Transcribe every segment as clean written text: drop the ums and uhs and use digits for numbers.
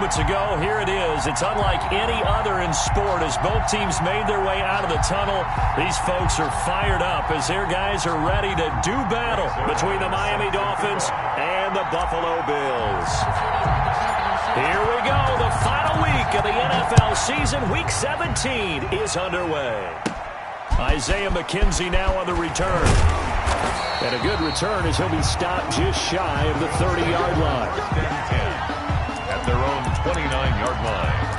moments ago, here it is. It's unlike any other in sport as both teams made their way out of the tunnel. These folks are fired up as their guys are ready to do battle between the Miami Dolphins and the Buffalo Bills. Here we go. The final week of the NFL season. Week 17 is underway. Isaiah McKenzie now on the return. And a good return as he'll be stopped just shy of the 30-yard line. At their own 29-yard line.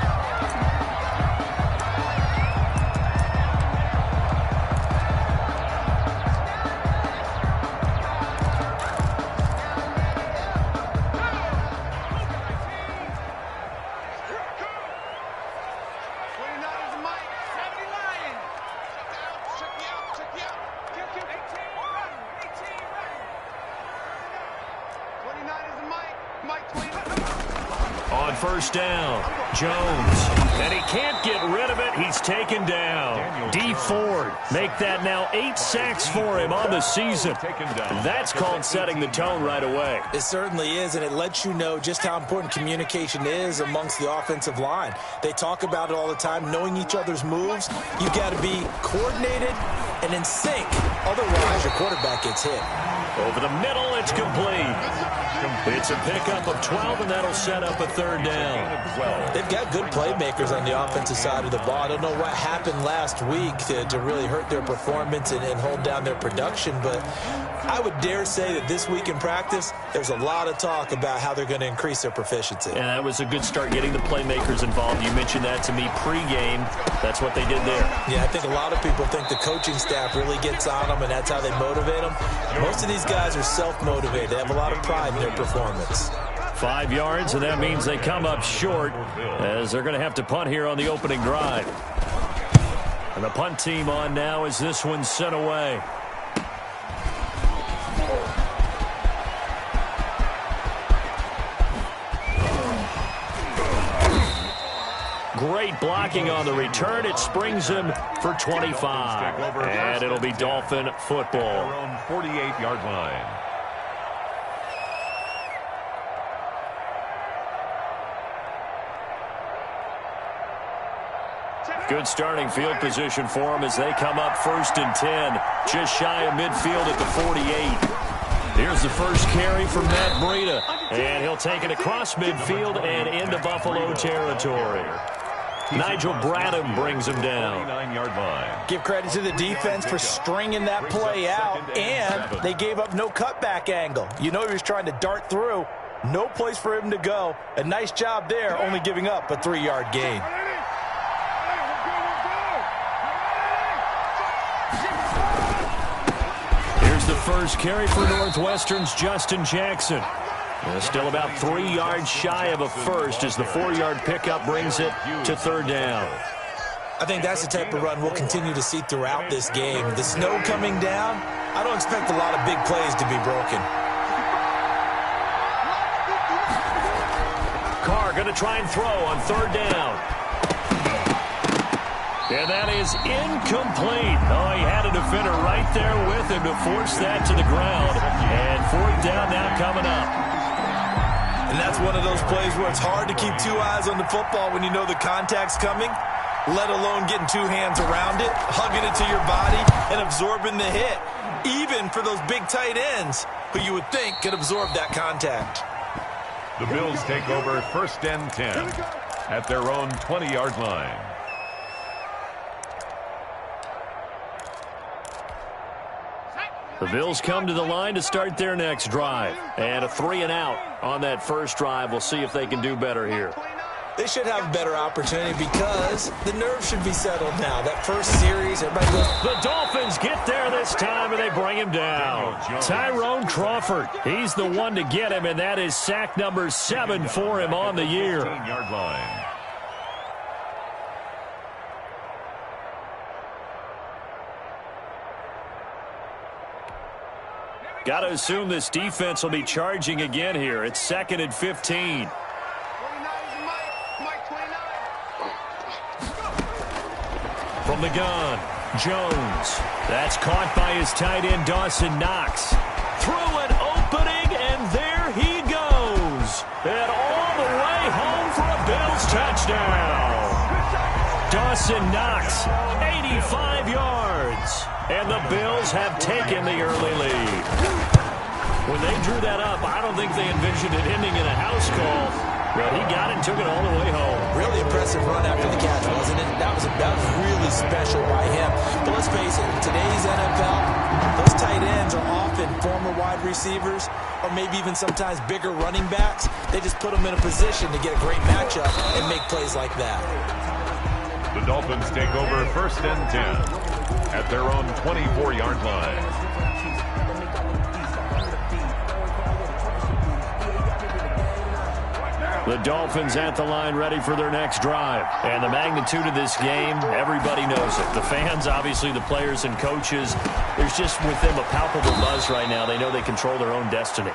On first down, Jones. And he can't get rid of it. He's taken down. D. Ford. Make that now 8 sacks for him on the season. That's called setting the tone right away. It certainly is, and it lets you know just how important communication is amongst the offensive line. They talk about it all the time, knowing each other's moves. You've got to be coordinated and in sync. Otherwise, your quarterback gets hit. Over the middle, it's complete. It's a pickup of 12, and that'll set up a third down. They've got good playmakers on the offensive side of the ball. I don't know what happened last week to really hurt their performance and hold down their production, but I would dare say that this week in practice, there's a lot of talk about how they're going to increase their proficiency. And that was a good start getting the playmakers involved. You mentioned that to me pregame. That's what they did there. Yeah, I think a lot of people think the coaching staff really gets on them, and that's how they motivate them. Most of these guys are self-motivated. They have a lot of pride in their performance. 5 yards, and that means they come up short as they're going to have to punt here on the opening drive. And the punt team on now as this one's sent away. Great blocking on the return. It springs him for 25. And it'll be Dolphin football. Their own 48-yard line. Good starting field position for them as they come up 1st and 10. Just shy of midfield at the 48. Here's the first carry from Matt Breida. And he'll take it across midfield and into Buffalo territory. Nigel Bradham brings him down. 49-yard line. Give credit to the defense for stringing that play out, and they gave up no cutback angle. You know he was trying to dart through. No place for him to go. A nice job there, only giving up a 3-yard gain. Here's the first carry for Northwestern's Justin Jackson. Still about 3 yards shy of a first as the 4-yard pickup brings it to 3rd down. I think that's the type of run we'll continue to see throughout this game. The snow coming down, I don't expect a lot of big plays to be broken. Carr going to try and throw on 3rd down. And that is incomplete. Oh, he had a defender right there with him to force that to the ground. And 4th down now coming up. And that's one of those plays where it's hard to keep 2 eyes on the football when you know the contact's coming, let alone getting 2 hands around it, hugging it to your body, and absorbing the hit, even for those big tight ends who you would think could absorb that contact. The Bills take over 1st and 10 at their own 20-yard line. The Bills come to the line to start their next drive. And a 3-and-out on that first drive. We'll see if they can do better here. They should have a better opportunity because the nerves should be settled now. That first series, everybody goes. The Dolphins get there this time, and they bring him down. Tyrone Crawford, he's the one to get him, and that is sack number 7 for him on the year. 15-yard line. Got to assume this defense will be charging again here. It's 2nd and 15. From the gun, Jones. That's caught by his tight end, Dawson Knox. Through an opening, and there he goes. And all the way home for a Bills touchdown. Dawson Knox, 85 yards. And the Bills have taken the early lead. When they drew that up, I don't think they envisioned it ending in a house call. But he got it and took it all the way home. Really impressive run after the catch, wasn't it? That was really special by him. But let's face it, in today's NFL, those tight ends are often former wide receivers or maybe even sometimes bigger running backs. They just put them in a position to get a great matchup and make plays like that. The Dolphins take over 1st and 10 at their own 24-yard line. The Dolphins at the line ready for their next drive. And the magnitude of this game, everybody knows it. The fans, obviously the players and coaches, there's just with them a palpable buzz right now. They know they control their own destiny.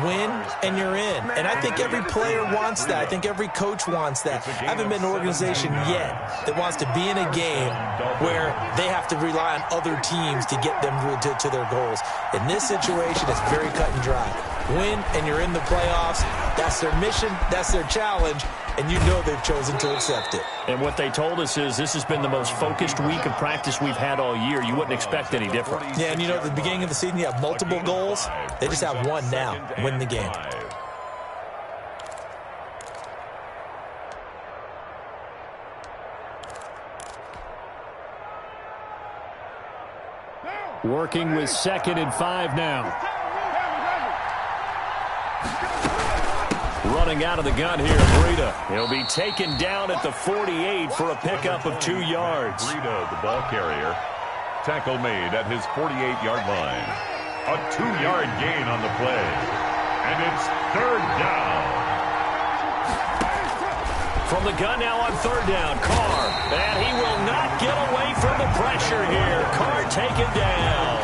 Win, and you're in. And I think every player wants that. I think every coach wants that. I haven't been an organization yet that wants to be in a game where they have to rely on other teams to get them to their goals. In this situation, it's very cut and dry. Win, and you're in the playoffs. That's their mission. That's their challenge. And you know they've chosen to accept it. And what they told us is this has been the most focused week of practice we've had all year. You wouldn't expect any different. Yeah, and you know, at the beginning of the season, you have multiple goals. They just have one now. Win the game. Working with 2nd and 5 now. Running out of the gun here, Breida. He'll be taken down at the 48 for a pickup of 2 yards. Breida, the ball carrier. Tackle made at his 48-yard line. A 2-yard gain on the play. And it's 3rd down. From the gun now on 3rd down, Carr. And he will not get away from the pressure here. Carr taken down.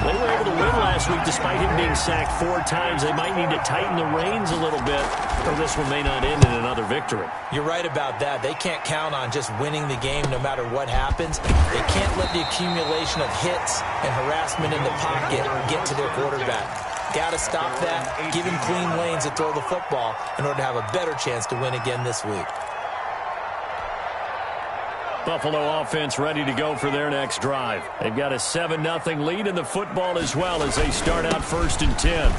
They were able to win last week despite him being sacked 4 times. They might need to tighten the reins a little bit, or this one may not end in another victory. You're right about that. They can't count on just winning the game no matter what happens. They can't let the accumulation of hits and harassment in the pocket get to their quarterback. Got to stop that, give him clean lanes to throw the football in order to have a better chance to win again this week. Buffalo offense ready to go for their next drive. They've got a 7-0 lead in the football as well as they start out 1st and 10.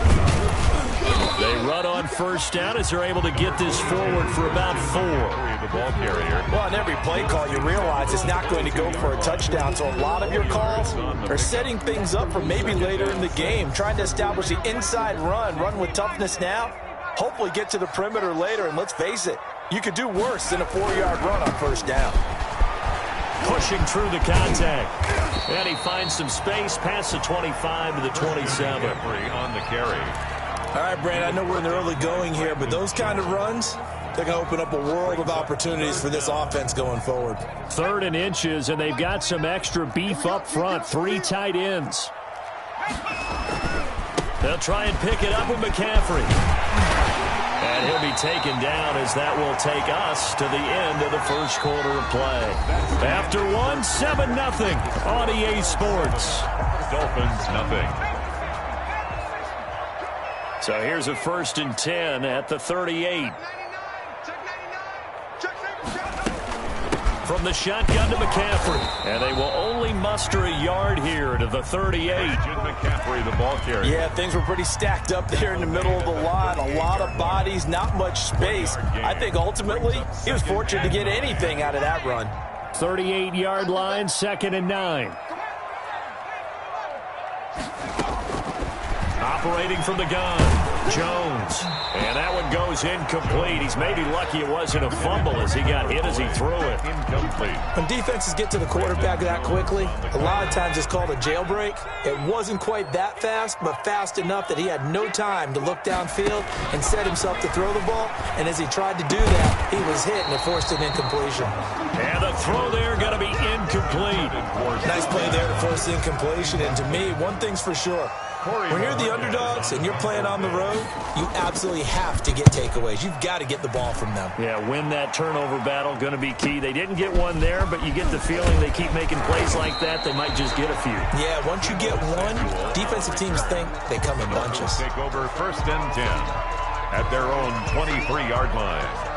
They run on 1st down as they're able to get this forward for about 4. The ball carrier. Well, on every play call, you realize it's not going to go for a touchdown, so a lot of your calls are setting things up for maybe later in the game, trying to establish the inside run with toughness now, hopefully get to the perimeter later, and let's face it, you could do worse than a 4-yard run on 1st down. Pushing through the contact. And he finds some space past the 25 to the 27. On the carry. All right, Brand, I know we're in the early going here, but those kind of runs, they're going to open up a world of opportunities for this offense going forward. 3rd and inches, and they've got some extra beef up front. 3 tight ends. They'll try and pick it up with McCaffrey. And he'll be taken down as that will take us to the end of the 1st quarter of play. After 7-0 on EA Sports. Dolphins, nothing. So here's a 1st and 10 at the 38. From the shotgun to McCaffrey. And they will only muster a yard here to the 38. McCaffrey, the ball carrier. Yeah, things were pretty stacked up there in the middle of the line. A lot of bodies, not much space. I think ultimately he was fortunate to get anything out of that run. 38-yard line, 2nd and 9. Operating from the gun, Jones. And that one goes incomplete. He's maybe lucky it wasn't a fumble as he got hit as he threw it. Incomplete. When defenses get to the quarterback that quickly, a lot of times it's called a jailbreak. It wasn't quite that fast, but fast enough that he had no time to look downfield and set himself to throw the ball. And as he tried to do that, he was hit and it forced an incompletion. And the throw there going to be incomplete. Nice play there to force the incompletion. And to me, one thing's for sure. When you're the underdogs and you're playing on the road, you absolutely have to get takeaways. You've got to get the ball from them. Yeah, win that turnover battle, going to be key. They didn't get one there, but you get the feeling they keep making plays like that, they might just get a few. Yeah, once you get one, defensive teams think they come in bunches. Take over 1st and 10 at their own 23-yard line.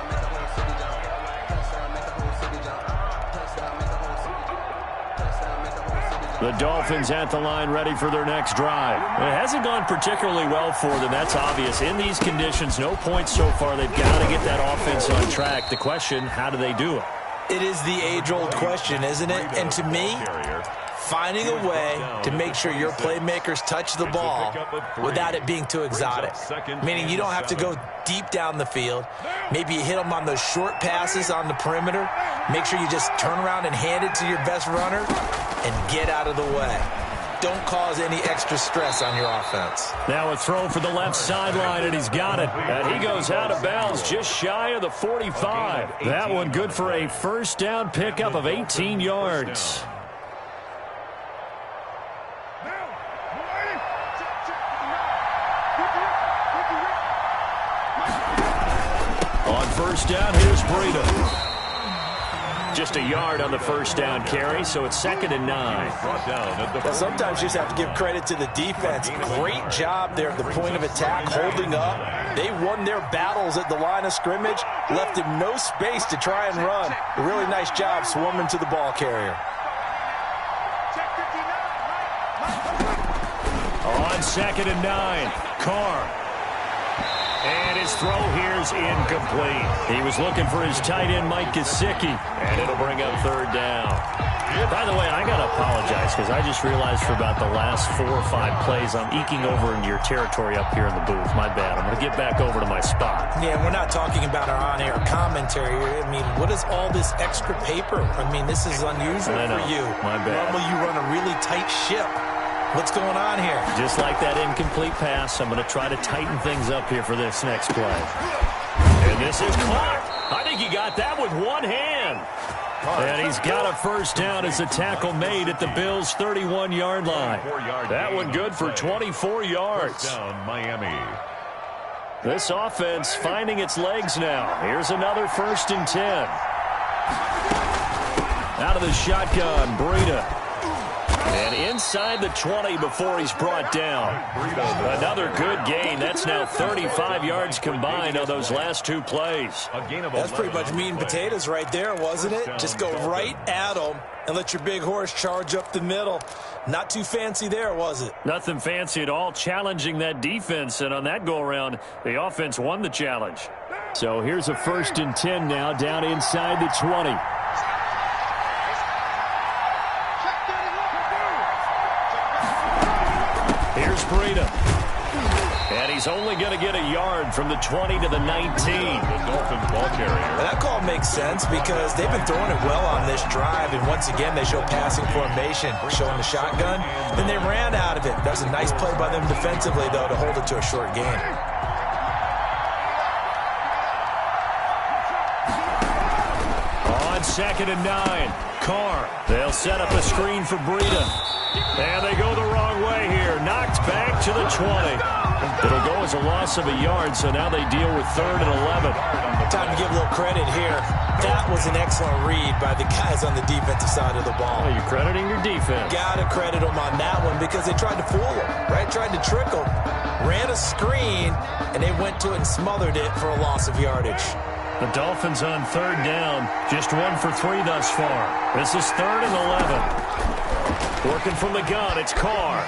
The Dolphins at the line ready for their next drive. It hasn't gone particularly well for them. That's obvious. In these conditions, no points so far. They've got to get that offense on track. The question, how do they do it? It is the age-old question, isn't it? And to me, finding a way to make sure your playmakers touch the ball without it being too exotic. Meaning you don't have to go deep down the field. Maybe you hit them on those short passes on the perimeter. Make sure you just turn around and hand it to your best runner and get out of the way. Don't cause any extra stress on your offense. Now a throw for the left sideline, and he's got it. And he goes out of bounds just shy of the 45. That one good for a first down pickup of 18 yards. On first down, here's Breida. Just a yard on the first down carry, so it's 2nd and 9. Well, sometimes you just have to give credit to the defense. Great job there at the point of attack, holding up. They won their battles at the line of scrimmage, left him no space to try and run. A really nice job swarming to the ball carrier. On 2nd and 9, Carr. And his throw here's incomplete. He was looking for his tight end, Mike Gesicki, and it'll bring up 3rd down. By the way, I got to apologize because I just realized for about the last 4 or 5 plays, I'm eking over into your territory up here in the booth. My bad. I'm going to get back over to my spot. Yeah, we're not talking about our on-air commentary. I mean, what is all this extra paper? I mean, this is unusual for you. My bad. Normally you run a really tight ship. What's going on here? Just like that incomplete pass, I'm going to try to tighten things up here for this next play. And this is caught. I think he got that with one hand. And he's got a first down as a tackle made at the Bills' 31-yard line. That one good for 24 yards. Down Miami. This offense finding its legs now. Here's another 1st and 10. Out of the shotgun, Breida. And inside the 20 before he's brought down. Another good gain. That's now 35 yards combined on those last 2 plays. That's pretty much meat and potatoes right there, wasn't it? Just go right at them and let your big horse charge up the middle. Not too fancy there, was it? Nothing fancy at all, challenging that defense. And on that go-around, the offense won the challenge. So here's a 1st and 10 now down inside the 20. Here's Breida. And he's only going to get a yard from the 20 to the 19. The Dolphins ball carrier. And that call makes sense because they've been throwing it well on this drive. And once again, they show passing formation, showing the shotgun. Then they ran out of it. That was a nice play by them defensively, though, to hold it to a short gain. On 2nd and 9, Carr. They'll set up a screen for Breida. And they go the wrong way here. Knocked back to the 20. It'll go as a loss of a yard, so now they deal with 3rd and 11. Time to give a little credit here. That was an excellent read by the guys on the defensive side of the ball. Well, you're crediting your defense. Got to credit them on that one because they tried to fool them, right? Tried to trick them. Ran a screen, and they went to it and smothered it for a loss of yardage. The Dolphins on 3rd down. Just 1 for 3 thus far. This is 3rd and 11. Working from the gun, it's Carr.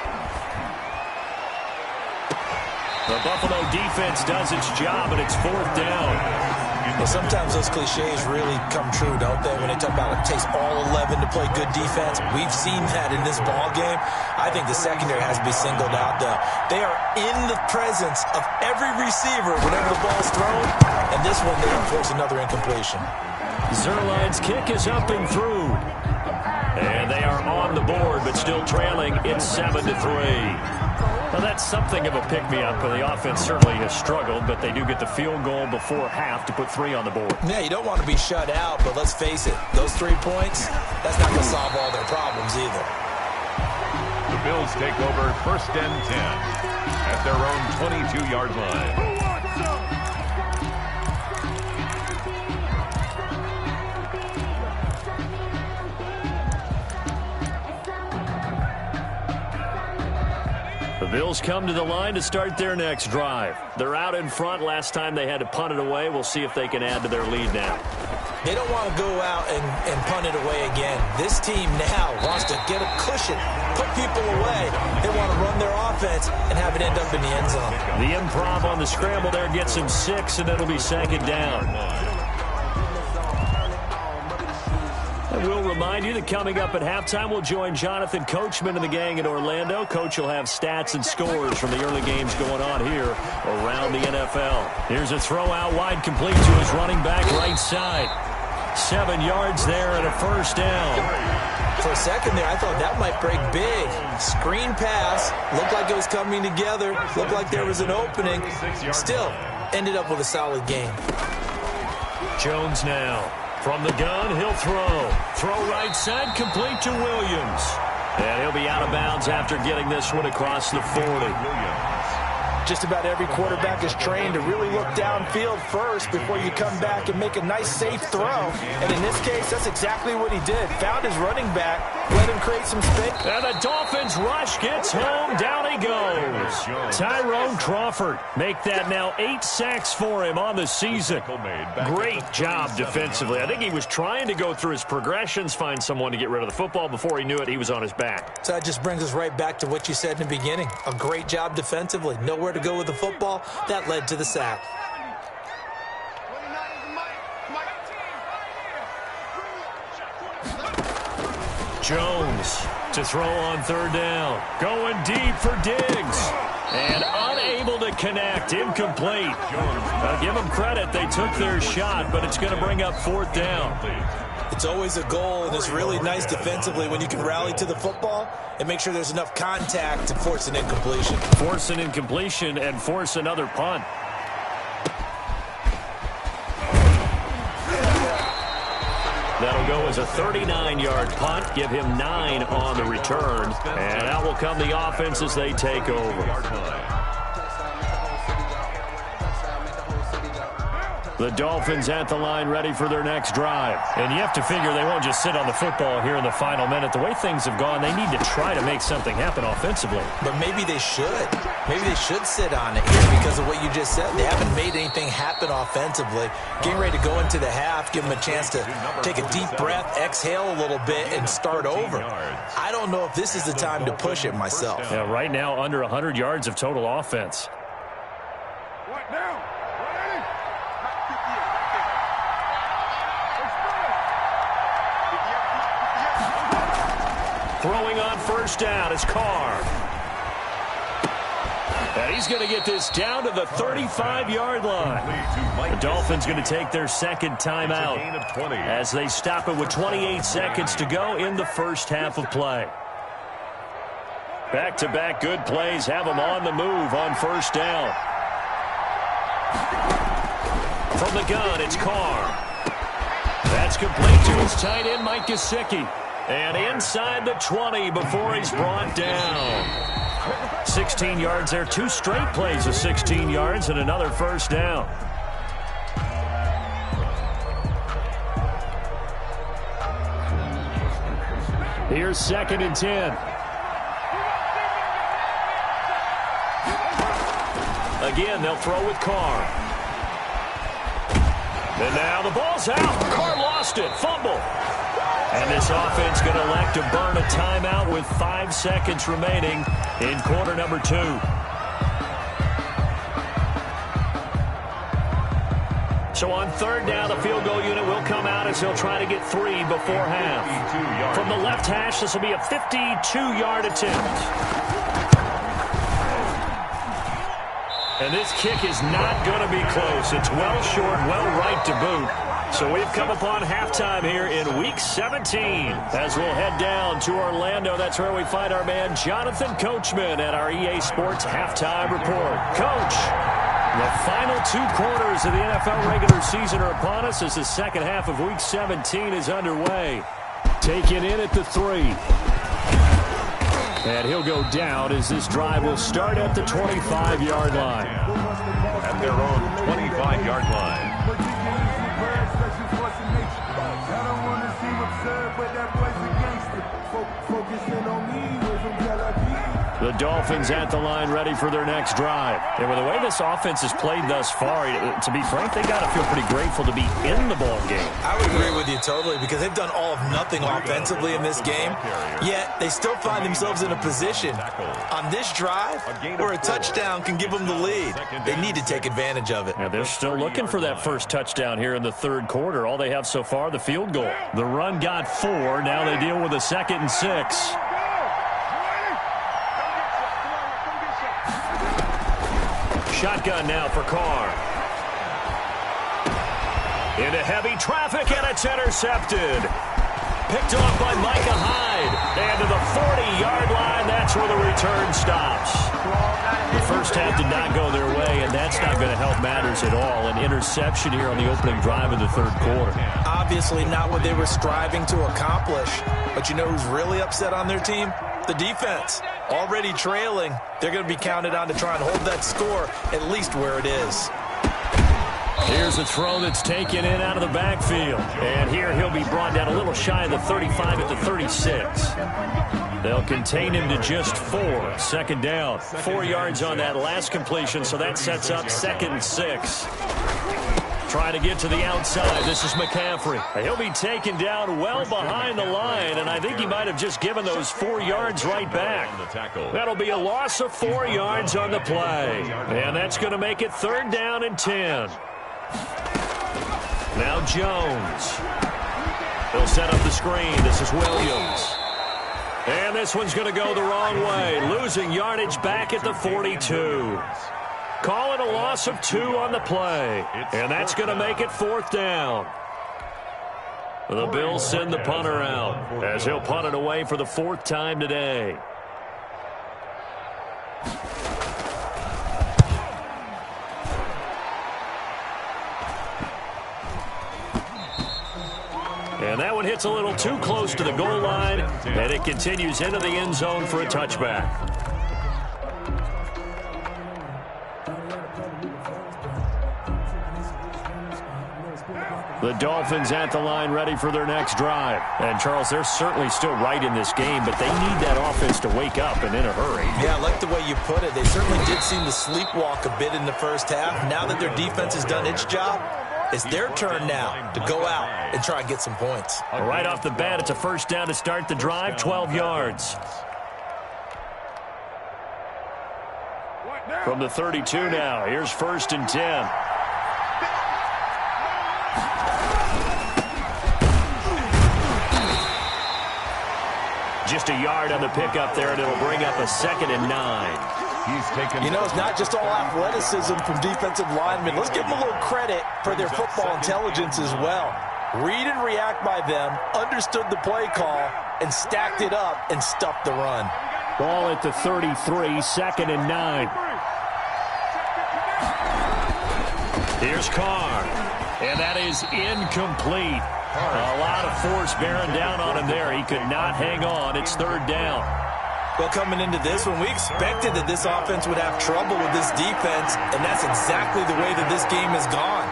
The Buffalo defense does its job, and it's 4th down. Well, sometimes those cliches really come true, don't they? When they talk about it takes all 11 to play good defense. We've seen that in this ball game. I think the secondary has to be singled out, though. They are in the presence of every receiver whenever the ball's thrown, and this one they force another incompletion. Zuerlein's kick is up and through. And they are on the board, but still trailing. It's 7-3. Well, that's something of a pick-me-up. The offense certainly has struggled, but they do get the field goal before half to put 3 on the board. Yeah, you don't want to be shut out, but let's face it. Those 3 points, that's not going to solve all their problems either. The Bills take over 1st and 10 at their own 22-yard line. The Bills come to the line to start their next drive. They're out in front. Last time they had to punt it away. We'll see if they can add to their lead now. They don't want to go out and punt it away again. This team now wants to get a cushion, put people away. They want to run their offense and have it end up in the end zone. The improv on the scramble there gets him 6, and it'll be 2nd down. And we'll remind you that coming up at halftime, we'll join Jonathan Coachman and the gang in Orlando. Coach will have stats and scores from the early games going on here around the NFL. Here's a throw out wide, complete to his running back right side. 7 yards there and a 1st down. For a second there, I thought that might break big. Screen pass, looked like it was coming together, looked like there was an opening. Still, ended up with a solid game. Jones now. From the gun, he'll throw. Throw right side, complete to Williams. And he'll be out of bounds after getting this one across the 40. Just about every quarterback is trained to really look downfield first before you come back and make a nice, safe throw. And in this case, that's exactly what he did. Found his running back, let him create some space. And the Dolphins rush gets home. Down he goes. Tyrone Crawford. Make that now 8 sacks for him on the season. Great job defensively. I think he was trying to go through his progressions, find someone to get rid of the football. Before he knew it, he was on his back. So that just brings us right back to what you said in the beginning. A great job defensively. Nowhere to go with the football. That led to the sack. Jones to throw on 3rd down. Going deep for Diggs. And unable to connect. Incomplete. Give them credit. They took their shot, but it's going to bring up 4th down. It's always a goal, and it's really nice defensively when you can rally to the football and make sure there's enough contact to force an incompletion. Force an incompletion and force another punt. That'll go as a 39-yard punt. Give him 9 on the return. And out will come the offense as they take over. The Dolphins at the line ready for their next drive. And you have to figure they won't just sit on the football here in the final minute. The way things have gone, they need to try to make something happen offensively. But maybe they should. Maybe they should sit on it here because of what you just said. They haven't made anything happen offensively. Getting ready to go into the half, give them a chance to take a deep breath, exhale a little bit, and start over. I don't know if this is the time to push it myself. Yeah, right now under 100 yards of total offense. Throwing on 1st down is Carr. And he's going to get this down to the 35-yard line. The Dolphins going to take their 2nd timeout as they stop it with 28 seconds to go in the first half of play. Back-to-back good plays have them on the move on 1st down. From the gun, it's Carr. That's complete to his tight end, Mike Gesicki. And inside the 20 before he's brought down. 16 yards there. 2 straight plays of 16 yards and another 1st down. Here's 2nd and 10. Again, they'll throw with Carr. And now the ball's out. Carr lost it. Fumble. And this offense going to elect to burn a timeout with 5 seconds remaining in quarter number 2. So on 3rd down, the field goal unit will come out as they'll try to get 3 before half. From the left hash, this will be a 52-yard attempt. And this kick is not going to be close. It's well short, well right to boot. So we've come upon halftime here in Week 17. As we'll head down to Orlando, that's where we find our man Jonathan Coachman at our EA Sports Halftime Report. Coach, the final 2 quarters of the NFL regular season are upon us as the second half of Week 17 is underway. Taken in at the 3. And he'll go down as this drive will start at the 25-yard line. At their own 25-yard line. The Dolphins at the line ready for their next drive. And with the way this offense has played thus far, to be frank, they got to feel pretty grateful to be in the ball game. I would agree with you totally because they've done all of nothing offensively in this game, yet they still find themselves in a position on this drive where a touchdown can give them the lead. They need to take advantage of it. Now they're still looking for that first touchdown here in the third quarter. All they have so far, the field goal. The run got 4. Now they deal with a 2nd and 6. Shotgun now for Carr. Into heavy traffic, and it's intercepted. Picked off by Micah Hyde. And to the 40-yard line, that's where the return stops. The first half did not go their way, and that's not going to help matters at all. An interception here on the opening drive of the third quarter. Obviously not what they were striving to accomplish. But you know who's really upset on their team? The defense. Already trailing, they're going to be counted on to try and hold that score at least where it is. Here's a throw that's taken in out of the backfield. And here he'll be brought down a little shy of the 35 at the 36. They'll contain him to just 4. 2nd down. 4 yards on that last completion, so that sets up 2nd and 6. Trying to get to the outside. This is McCaffrey. He'll be taken down well behind the line, and I think he might have just given those 4 yards right back. That'll be a loss of 4 yards on the play. And that's going to make it 3rd down and 10. Now Jones. He'll set up the screen. This is Williams. And this one's going to go the wrong way. Losing yardage back at the 42. Call it a loss of 2 on the play. And that's going to make it 4th down. The Bills send the punter out as he'll punt it away for the 4th time today. And that one hits a little too close to the goal line, and it continues into the end zone for a touchback. The Dolphins at the line ready for their next drive. And, Charles, they're certainly still right in this game, but they need that offense to wake up and in a hurry. Yeah, I like the way you put it. They certainly did seem to sleepwalk a bit in the first half. Now that their defense has done its job, it's their turn now to go out and try and get some points. Right off the bat, it's a 1st down to start the drive, 12 yards. From the 32 now, here's 1st and 10. Just a yard on the pickup there, and it'll bring up a 2nd and 9. You know, it's not just all athleticism from defensive linemen. Let's give them a little credit for their football intelligence as well. Read and react by them, understood the play call, and stacked it up and stuffed the run. Ball at the 33, 2nd and 9. Here's Carr, and that is incomplete. A lot of force bearing down on him there. He could not hang on. It's 3rd down. Well, coming into this one, we expected that this offense would have trouble with this defense, and that's exactly the way that this game has gone.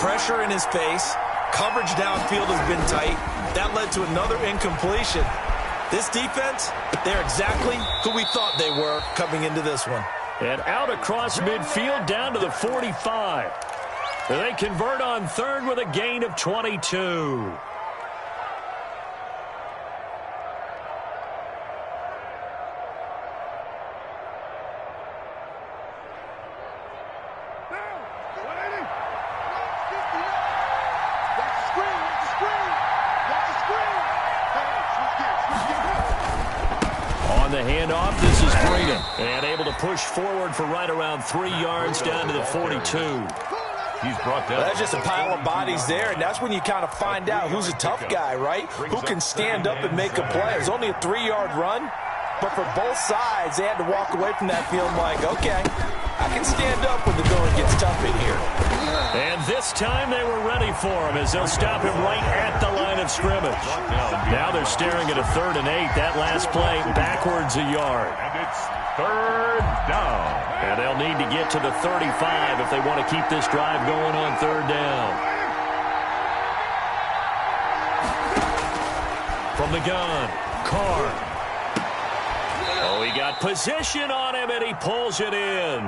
Pressure in his face, coverage downfield has been tight. That led to another incompletion. This defense, they're exactly who we thought they were coming into this one. And out across midfield down to the 45. They convert on 3rd with a gain of 22. On the handoff, this is Breeden. And able to push forward for right around 3 yards down to the 42. He's brought down. That's just a pile of bodies there, and that's when you kind of find out who's a tough guy, right? Who can stand up and make a play. It was only a 3-yard run, but for both sides, they had to walk away from that field like, okay, I can stand up when the going gets tough in here. And this time they were ready for him as they'll stop him right at the line of scrimmage. Now they're staring at a 3rd and 8. That last play backwards a yard. And it's 3rd down. And they'll need to get to the 35 if they want to keep this drive going on 3rd down. From the gun, Carr. Oh, he got position on him, and he pulls it in.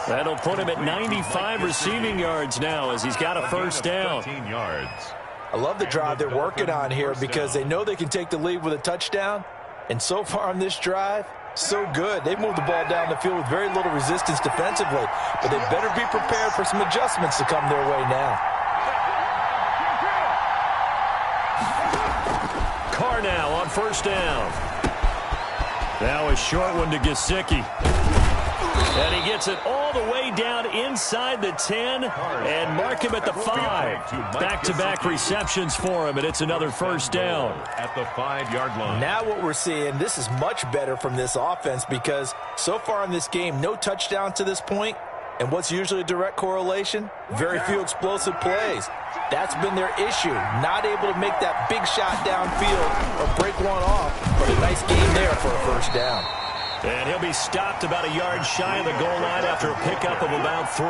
That'll put him at 95 receiving yards now as he's got a first down. I love the drive they're working on here because they know they can take the lead with a touchdown. And so far on this drive, so good. They've moved the ball down the field with very little resistance defensively. But they better be prepared for some adjustments to come their way now. Carr now on first down. Now a short one to Gesicki. And he gets it all the way down inside the 10 and mark him at the 5. Back-to-back receptions for him, and it's another first down. At the 5-yard line. Now what we're seeing, this is much better from this offense because so far in this game, no touchdowns to this point. And what's usually a direct correlation? Very few explosive plays. That's been their issue. Not able to make that big shot downfield or break one off, but a nice game there for a first down. And he'll be stopped about a yard shy of the goal line after a pickup of about 3.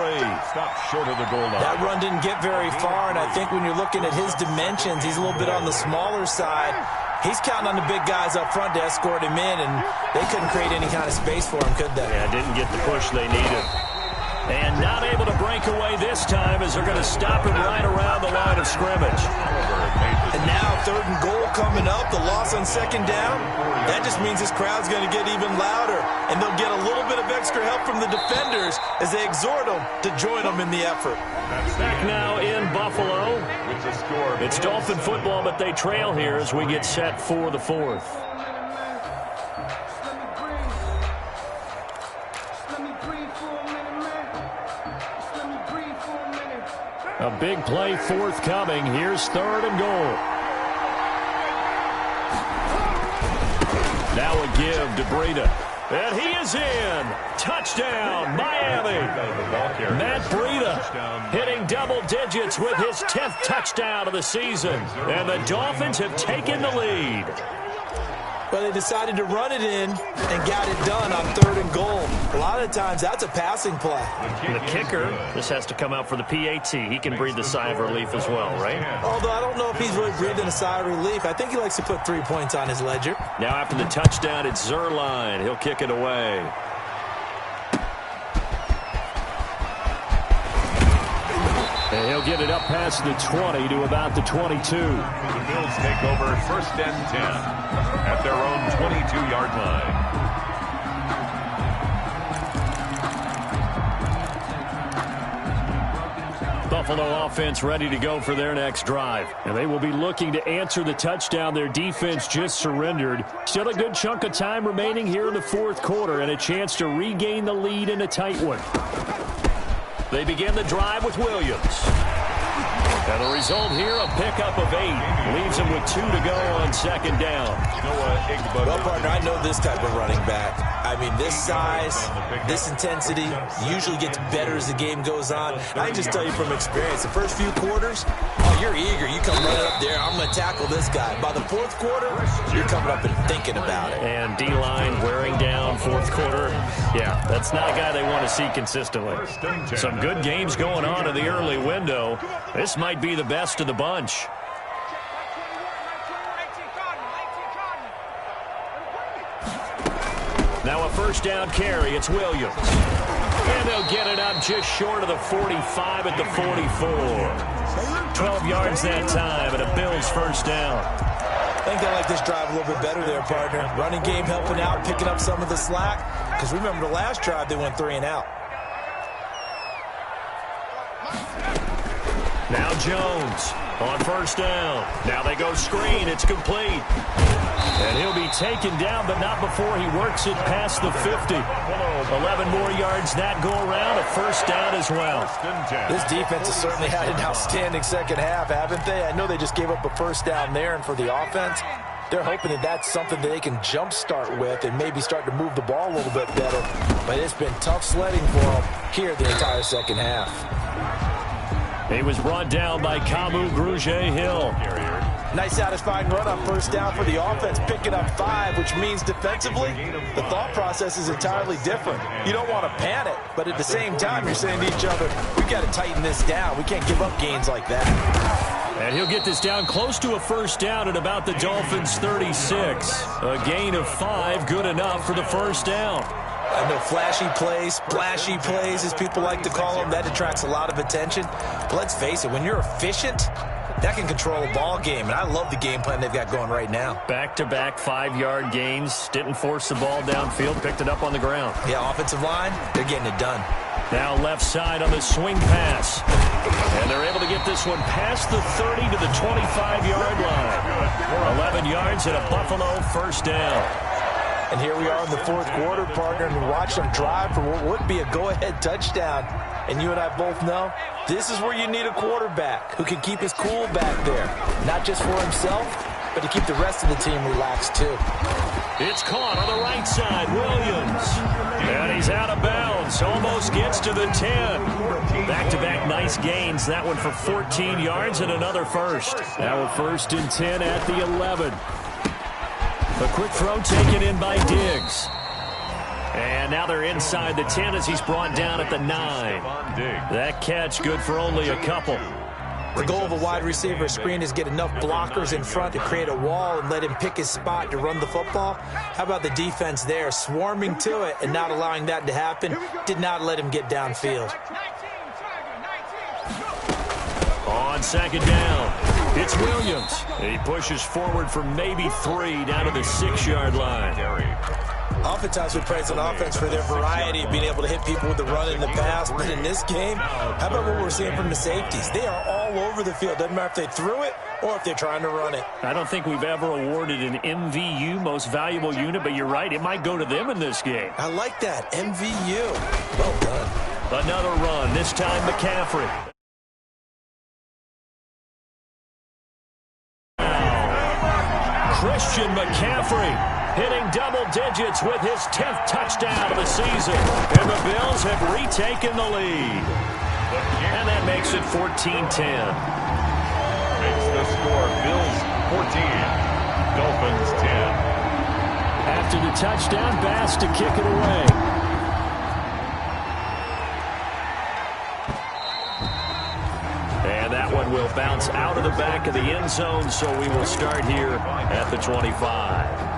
Stopped short of the goal line. That run didn't get very far, and I think when you're looking at his dimensions, he's a little bit on the smaller side. He's counting on the big guys up front to escort him in, and they couldn't create any kind of space for him, could they? Yeah, didn't get the push they needed. And not able to break away this time as they're going to stop him right around the line of scrimmage. And now 3rd and goal coming up, the loss on 2nd down. That just means this crowd's going to get even louder, and they'll get a little bit of extra help from the defenders as they exhort them to join them in the effort. Back now in Buffalo. It's Dolphin football, but they trail here as we get set for the 4th. A big play forthcoming. Here's 3rd and goal. Now a give to Breida. And he is in. Touchdown, Miami. Matt Breida hitting double digits with his 10th touchdown of the season. And the Dolphins have taken the lead. Well, they decided to run it in and got it done on 3rd and goal. A lot of times, that's a passing play. And the kicker, this has to come out for the PAT. He can breathe a sigh of relief as well, right? Although I don't know if he's really breathing a sigh of relief. I think he likes to put 3 points on his ledger. Now after the touchdown, it's Zerline. He'll kick it away. And he'll get it up past the 20 to about the 22. The Bills take over 1st and 10 at their own 22-yard line. Buffalo offense ready to go for their next drive. And they will be looking to answer the touchdown their defense just surrendered. Still a good chunk of time remaining here in the 4th quarter and a chance to regain the lead in a tight one. They begin the drive with Williams. And the result here, a pickup of 8. Leaves him with 2 to go on 2nd down. Well, partner, I know this type of running back. I mean, this size, this intensity usually gets better as the game goes on. I can just tell you from experience, the first few quarters, oh, you're eager. You come running up there, I'm going to tackle this guy. By the 4th quarter, you're coming up and thinking about it. And D-line wearing down 4th quarter. Yeah, that's not a guy they want to see consistently. Some good games going on in the early window. This might be the best of the bunch. Now a first down carry. It's Williams. And they'll get it up just short of the 45 at the 44. 12 yards that time and a Bills first down. I think they like this drive a little bit better there, partner. Running game helping out, picking up some of the slack. Because remember the last drive, they went 3 and out. Now Jones on first down. Now they go screen. It's complete. And he'll be taken down, but not before he works it past the 50. 11 more yards that go around. A first down as well. This defense has certainly had an outstanding 2nd half, haven't they? I know they just gave up a first down there, and for the offense, they're hoping that that's something that they can jumpstart with and maybe start to move the ball a little bit better. But it's been tough sledding for them here the entire 2nd half. He was brought down by Kamu Grugier-Hill. Nice satisfying run on first down for the offense, picking up 5, which means defensively, the thought process is entirely different. You don't want to panic, but at the same time, you're saying to each other, we've got to tighten this down. We can't give up gains like that. And he'll get this down close to a first down at about the Dolphins' 36. A gain of 5, good enough for the first down. I know flashy plays, splashy plays, as people like to call them, that attracts a lot of attention. But let's face it, when you're efficient, that can control a ball game, and I love the game plan they've got going right now. Back-to-back 5-yard gains, didn't force the ball downfield, picked it up on the ground. Yeah, offensive line, they're getting it done. Now left side on the swing pass. And they're able to get this one past the 30 to the 25-yard line. 11 yards and a Buffalo first down. And here we are in the fourth quarter, partner, and watch them drive for what would be a go-ahead touchdown. And you and I both know this is where you need a quarterback who can keep his cool back there. Not just for himself, but to keep the rest of the team relaxed, too. It's caught on the right side, Williams. And he's out of bounds, almost gets to the 10. Back-to-back nice gains, that one for 14 yards and another first. Now a 1st and 10 at the 11. A quick throw taken in by Diggs. And now they're inside the 10 as he's brought down at the 9. That catch good for only a couple. The goal of a wide receiver screen is get enough blockers in front to create a wall and let him pick his spot to run the football. How about the defense there, swarming to it and not allowing that to happen? Did not let him get downfield. On second down, it's Williams. He pushes forward for maybe 3 down to the 6-yard line. Oftentimes we praise an offense for their variety of being able to hit people with the run in the pass. But in this game, how about what we're seeing from the safeties? They are all over the field. Doesn't matter if they threw it or if they're trying to run it. I don't think we've ever awarded an MVU, most valuable unit, but you're right. It might go to them in this game. I like that. MVU. Well done. Another run, this time McCaffrey. Christian McCaffrey hitting double digits with his 10th touchdown of the season. And the Bills have retaken the lead. And that makes it 14-10. Makes the score Bills 14, Dolphins 10. After the touchdown, Bass to kick it away. And that one will bounce out of the back of the end zone, so we will start here at the 25.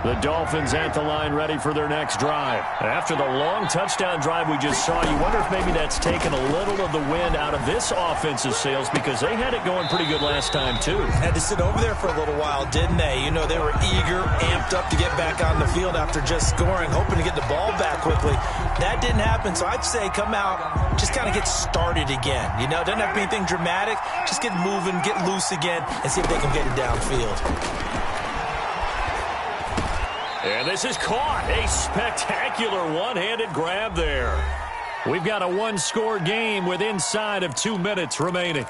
The Dolphins at the line ready for their next drive. After the long touchdown drive we just saw, you wonder if maybe that's taken a little of the wind out of this offensive sails because they had it going pretty good last time too. Had to sit over there for a little while, didn't they? You know, they were eager, amped up to get back on the field after just scoring, hoping to get the ball back quickly. That didn't happen, so I'd say come out, just kind of get started again. You know, doesn't have to be anything dramatic. Just get moving, get loose again, and see if they can get it downfield. And this is caught. A spectacular one-handed grab there. We've got a one-score game with inside of 2 minutes remaining.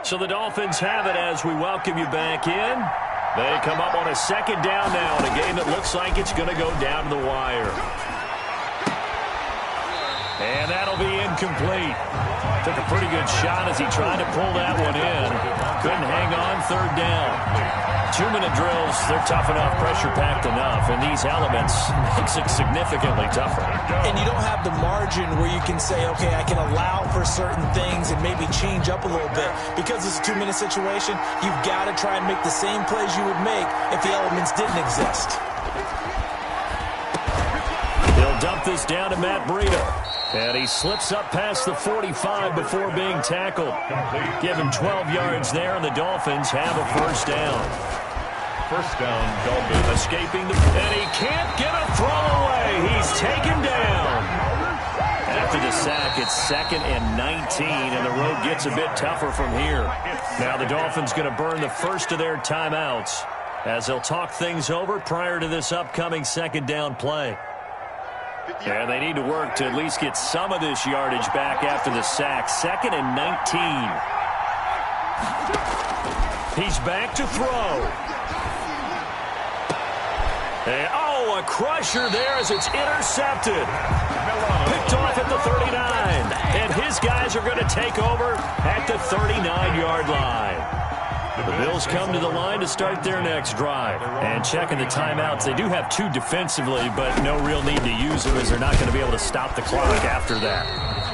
So the Dolphins have it as we welcome you back in. They come up on a second down now in a game that looks like it's going to go down to the wire. And that'll be incomplete. Took a pretty good shot as he tried to pull that one in. Couldn't hang on, third down. 2-minute drills, they're tough enough, pressure-packed enough, and these elements makes it significantly tougher. And you don't have the margin where you can say, okay, I can allow for certain things and maybe change up a little bit. Because it's a 2-minute situation, you've got to try and make the same plays you would make if the elements didn't exist. He'll dump this down to Matt Breida. And he slips up past the 45 before being tackled. Give him 12 yards there, and the Dolphins have a first down. First down, Dolphins. Escaping and he can't get a throw away. He's taken down. After the sack, it's 2nd and 19, and the road gets a bit tougher from here. Now the Dolphins going to burn the first of their timeouts as they'll talk things over prior to this upcoming second down play. And they need to work to at least get some of this yardage back after the sack. 2nd and 19. He's back to throw. And, a crusher there as it's intercepted. Picked off at the 39. And his guys are going to take over at the 39-yard line. The Bills come to the line to start their next drive. And checking the timeouts, they do have 2 defensively, but no real need to use them as they're not going to be able to stop the clock after that.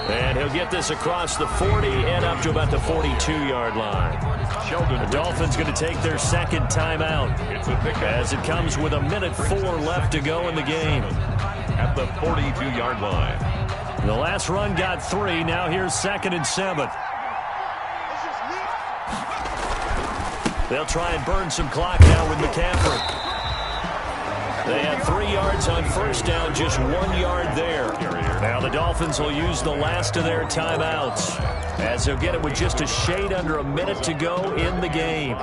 And he'll get this across the 40 and up to about the 42-yard line. The Dolphins going to take their second timeout as it comes with 1:04 left to go in the game. At the 42-yard line. The last run got 3. Now here's 2nd and 7. They'll try and burn some clock now with McCaffrey. They had 3 yards on first down, just 1 yard there. Now the Dolphins will use the last of their timeouts as they'll get it with just a shade under a minute to go in the game.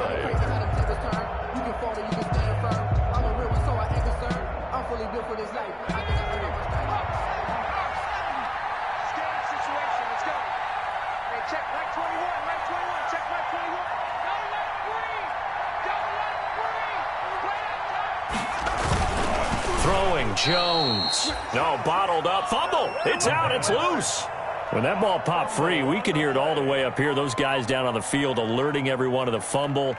Throwing, Jones. No, bottled up. Fumble. It's out. It's loose. When that ball popped free, we could hear it all the way up here. Those guys down on the field alerting everyone of the fumble.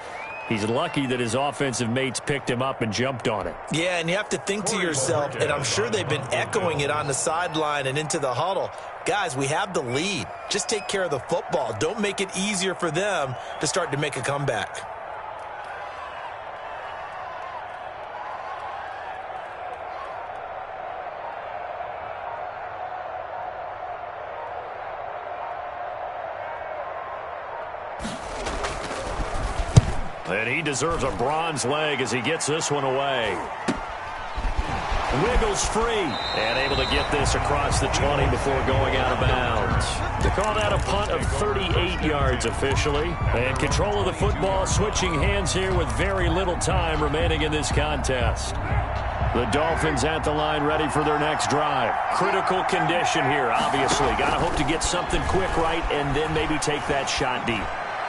He's lucky that his offensive mates picked him up and jumped on it. Yeah, and you have to think to yourself, and I'm sure they've been echoing it on the sideline and into the huddle. Guys, we have the lead. Just take care of the football. Don't make it easier for them to start to make a comeback. And he deserves a bronze leg as he gets this one away. Wiggles free and able to get this across the 20 before going out of bounds. They call that a punt of 38 yards officially. And control of the football switching hands here with very little time remaining in this contest. The Dolphins at the line ready for their next drive. Critical condition here, obviously. Got to hope to get something quick right and then maybe take that shot deep.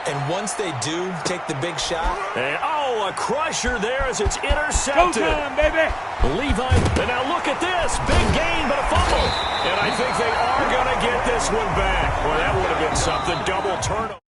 And once they do take the big shot. And, a crusher there as it's intercepted. Go time, baby. Levi, and now look at this. Big gain, but a fumble. And I think they are going to get this one back. Well, that would have been something. Double turnover.